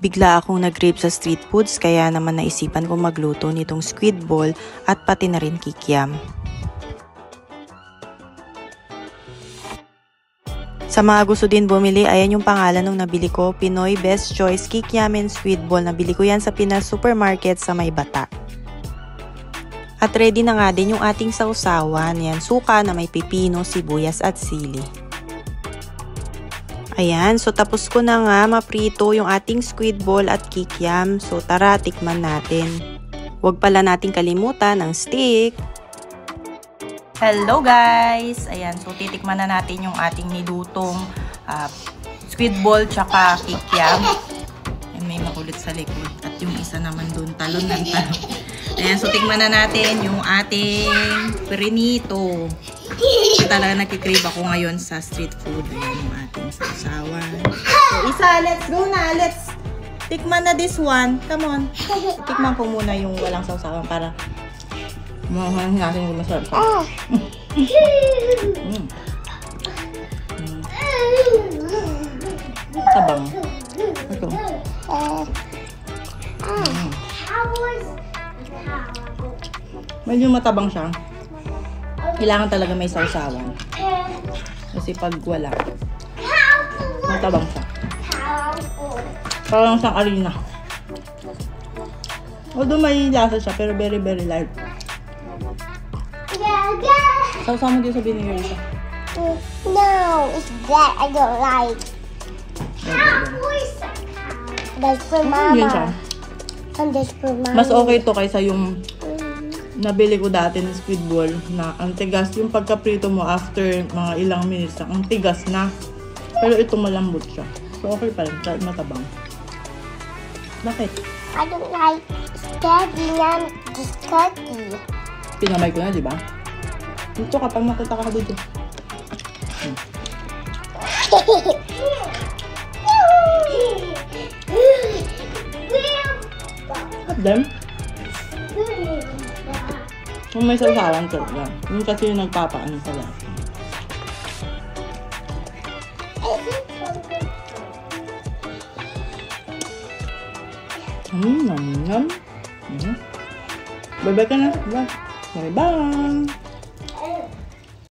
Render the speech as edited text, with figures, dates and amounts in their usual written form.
Bigla akong nag-crave sa street foods kaya naman naisipan kong magluto nitong squid ball at pati na rin kikiam. Sa mga gusto din bumili, ayan yung pangalan ng nabili ko, Pinoy Best Choice Kikiam and Squid Ball. Nabili ko yan sa Pinas Supermarket sa May Bata. At ready na nga din yung ating sausawan. Yan, suka na may pipino, sibuyas at sili. Ayan, so tapos ko na nga maprito yung ating squid ball at kikiam. So tara, tikman natin. Huwag pala nating kalimutan ang stick. Hello guys! Ayan, so titikman na natin yung ating nilutong squid ball tsaka kikiam. Ayan, may makulit sa likod. At yung isa naman dun, talon ng talon. Ayan, so tikman na natin yung ating perinito. Talaga nagkikrave ako ngayon sa street food. Ayan yung ating sausawan. So, isa, let's go na. Let's tikman na this one. Come on. Tikman ko muna yung walang sausawan para mahahan natin kung masarap siya. Tabang. Ito. Medyo matabang siya. Kailangan talaga may sausawan. Kasi pag wala, matabang siya. Parang siyang arena. Although may lasa siya, pero very very light. Sausaw mo din sa vinegar siya. No, it's that I don't like. That's for Mama. And that's for Mama. Mas okay to kaysa yung nabili ko dati ng squid ball na ang tigas. Yung pagkaprito mo after mga ilang minutes ang tigas na. Pero ito malambot siya. So okay pa rin. Kahit matabang. Bakit? I don't like steady and discutty. Pinamay ko na, di ba? Dito kapag makita ka dito. At them? Kung may sausawan ko lang. Yung kasi yung nagpapaano sa lahat. Nam nam. Bye-bye ka na. Bye-bye.